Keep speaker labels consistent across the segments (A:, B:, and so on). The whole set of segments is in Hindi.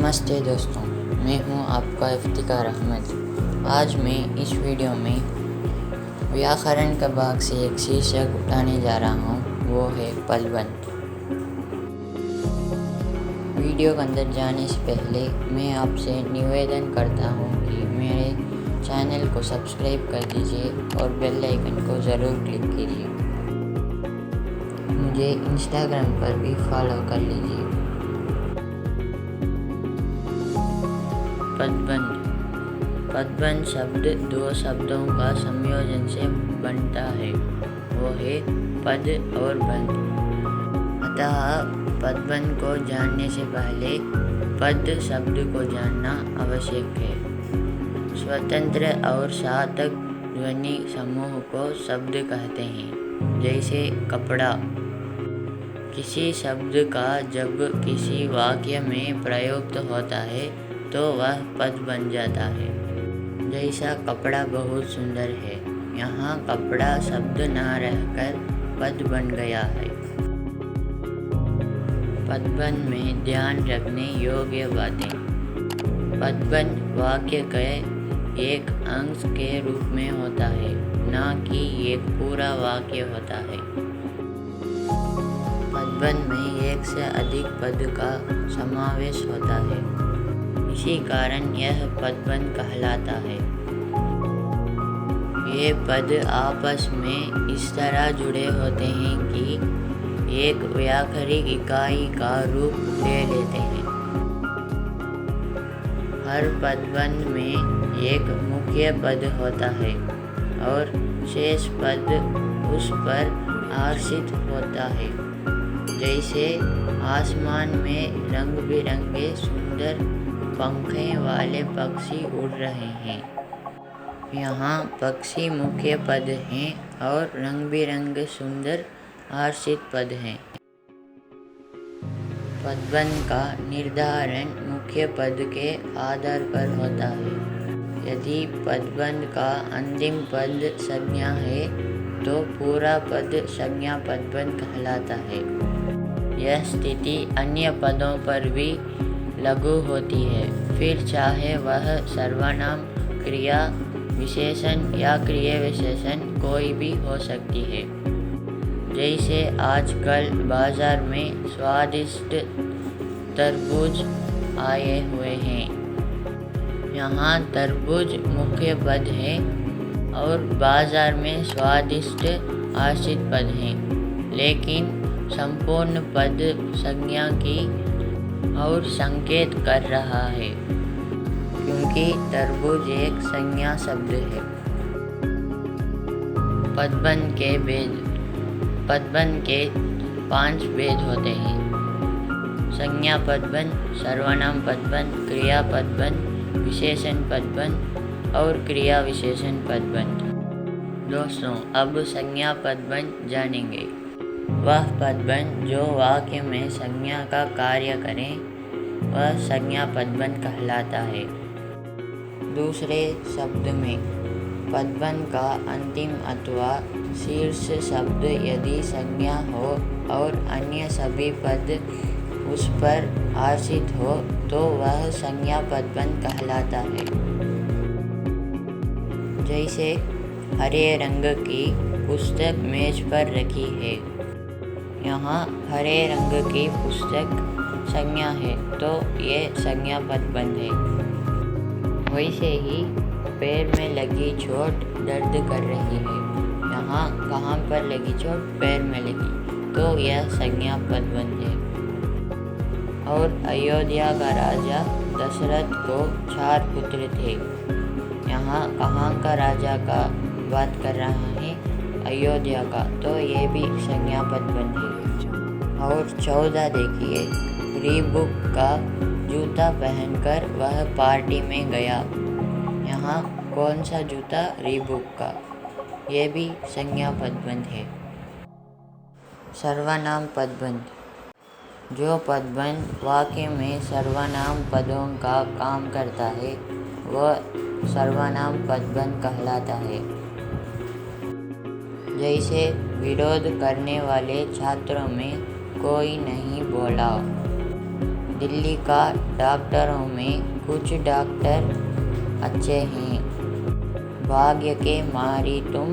A: नमस्ते दोस्तों, मैं हूं आपका इफ्तिकार अहमद। आज मैं इस वीडियो में व्याकरण का भाग से एक शीर्षक उठाने जा रहा हूं, वो है पदबंध। वीडियो के अंदर जाने से पहले मैं आपसे निवेदन करता हूं कि मेरे चैनल को सब्सक्राइब कर दीजिए और बेल आइकन को ज़रूर क्लिक कीजिए। मुझे इंस्टाग्राम पर भी फॉलो कर लीजिए। पदबंध शब्द दो शब्दों का संयोजन से बनता है, वो है पद और बंध। अतः पदबंध को जानने से पहले पद शब्द को जानना आवश्यक है। स्वतंत्र और सार्थक ध्वनि समूह को शब्द कहते हैं, जैसे कपड़ा। किसी शब्द का जब किसी वाक्य में प्रयोग होता है तो वह पद बन जाता है। जैसा कपड़ा बहुत सुंदर है, यहाँ कपड़ा शब्द न रहकर पद बन गया है। पदबंध में ध्यान रखने योग्य बातें। पदबंध वाक्य के एक अंश के रूप में होता है, न कि एक पूरा वाक्य होता है। पदबंध में एक से अधिक पद का समावेश होता है, इसी कारण यह पदबंध कहलाता है। ये पद आपस में इस तरह जुड़े होते हैं कि एक व्याकरणिक इकाई का रूप ले लेते हैं। हर पदबंध में एक मुख्य पद होता है और शेष पद उस पर आश्रित होता है। जैसे आसमान में रंग बिरंगे सुंदर पंखे वाले पक्षी उड़ रहे हैं, यहाँ पक्षी मुख्य पद हैं और रंग बिरंगे सुंदर आश्रित पद हैं। पदबंध का निर्धारण मुख्य पद के आधार पर होता है। यदि पदबंध का अंतिम पद संज्ञा है तो पूरा पद संज्ञा पदबंध कहलाता है। यह स्थिति अन्य पदों पर भी लागू होती है, फिर चाहे वह सर्वनाम, क्रिया विशेषण या क्रिया विशेषण कोई भी हो सकती है। जैसे आजकल बाजार में स्वादिष्ट तरबूज आए हुए हैं, यहाँ तरबूज मुख्य पद है और बाजार में स्वादिष्ट आश्रित पद हैं, लेकिन संपूर्ण पद संज्ञा की और संकेत कर रहा है, क्योंकि तरबूज एक संज्ञा शब्द है। पदबंध के भेद। पदबंध के 5 भेद होते हैं: संज्ञा पदबंध, सर्वनाम पदबंध, क्रिया पदबंध, विशेषण पदबंध और क्रिया विशेषण पदबंध। दोस्तों, अब संज्ञा पदबंध जानेंगे। वह पदबंध जो वाक्य में संज्ञा का कार्य करे, वह संज्ञा पदबंध कहलाता है। दूसरे शब्द में, पदबंध का अंतिम अथवा शीर्ष शब्द यदि संज्ञा हो और अन्य सभी पद उस पर आश्रित हो तो वह संज्ञा पदबंध कहलाता है। जैसे हरे रंग की पुस्तक मेज पर रखी है, यहाँ हरे रंग की पुस्तक संज्ञा है तो ये संज्ञा पदबंध है। वैसे ही पैर में लगी चोट दर्द कर रही है, यहाँ कहाँ पर लगी चोट? पैर में लगी, तो यह संज्ञा पदबंध है। और अयोध्या का राजा दशरथ को 4 पुत्र थे, यहाँ कहाँ का राजा का बात कर रहा है? अयोध्या का, तो ये भी संज्ञा पदबंध है। और 14 देखिए, रीबॉक का जूता पहनकर वह पार्टी में गया, यहाँ कौन सा जूता? रीबॉक का, ये भी संज्ञा पदबंध है। सर्वनाम पदबंध। जो पदबंध वाक्य में सर्वनाम पदों का काम करता है, वह सर्वनाम पदबंध कहलाता है। जैसे विरोध करने वाले छात्रों में कोई नहीं बोला, दिल्ली का डॉक्टरों में कुछ डॉक्टर अच्छे हैं, भाग्य के मारी तुम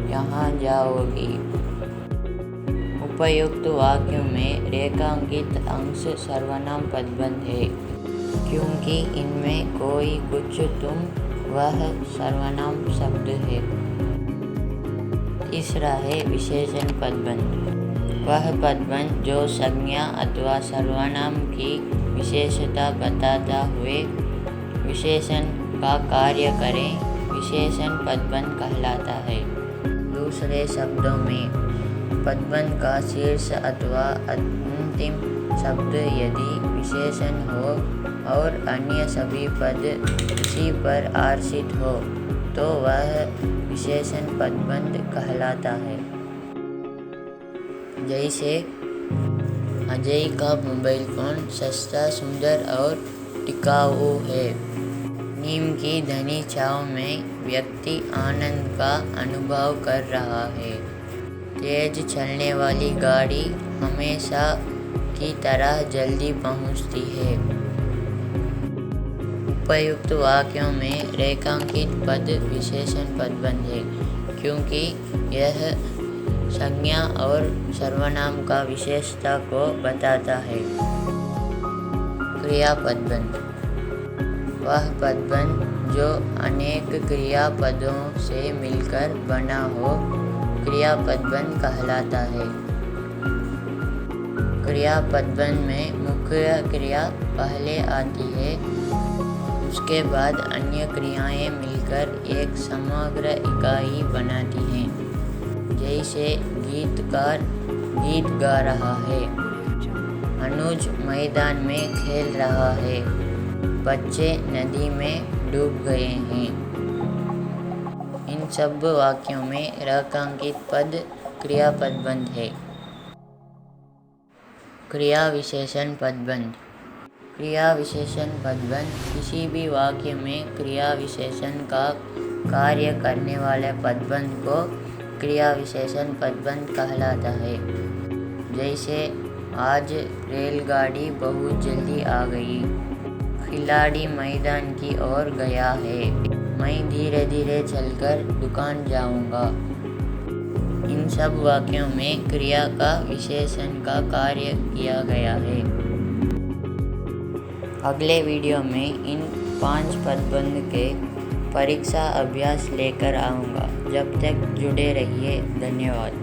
A: यहाँ जाओगी। उपयुक्त वाक्यों में रेखांकित अंश सर्वनाम पदबंध है, क्योंकि इनमें कोई, कुछ, तुम, वह सर्वनाम शब्द है। तीसरा है विशेषण पदबंध। वह पदबंध जो संज्ञा अथवा सर्वनाम की विशेषता बताता हुए विशेषण का कार्य करे, विशेषण पदबंध कहलाता है। दूसरे शब्दों में पदबंध का शीर्ष अथवा अंतिम शब्द यदि विशेषण हो और अन्य सभी पद उसी पर आश्रित हो तो वह विशेषण पदबंध कहलाता है। जैसे अजय का मोबाइल फोन सस्ता, सुंदर और टिकाऊ है। नीम की घनी छांव में व्यक्ति आनंद का अनुभव कर रहा है। तेज चलने वाली गाड़ी हमेशा की तरह जल्दी पहुंचती है। उपयुक्त वाक्यों में रेखांकित पद विशेषण पदबंध है, क्योंकि यह संज्ञा और सर्वनाम का विशेषता को बताता है। क्रिया पदबंध। वह पदबंध जो अनेक क्रियापदों से मिलकर बना हो, क्रिया पदबंध कहलाता है। क्रिया पदबंध में मुख्य क्रिया पहले आती है, उसके बाद अन्य क्रियाएं मिलकर एक समग्र इकाई बनाती हैं। जैसे गीतकार गीत गा रहा है, अनुज मैदान में खेल रहा है, बच्चे नदी में डूब गए हैं। इन सब वाक्यों में रेखांकित पद क्रिया पदबंध है। क्रिया विशेषण पदबंध। क्रिया विशेषण पदबंध किसी भी वाक्य में क्रिया विशेषण का कार्य करने वाले पदबंध को क्रिया विशेषण पदबंध कहलाता है। जैसे आज रेलगाड़ी बहुत जल्दी आ गई, खिलाड़ी मैदान की ओर गया है, मैं धीरे धीरे चलकर दुकान जाऊंगा। इन सब वाक्यों में क्रिया का विशेषण का कार्य किया गया है। अगले वीडियो में इन 5 पदबंध के परीक्षा अभ्यास लेकर आऊँगा। जब तक जुड़े रहिए। धन्यवाद।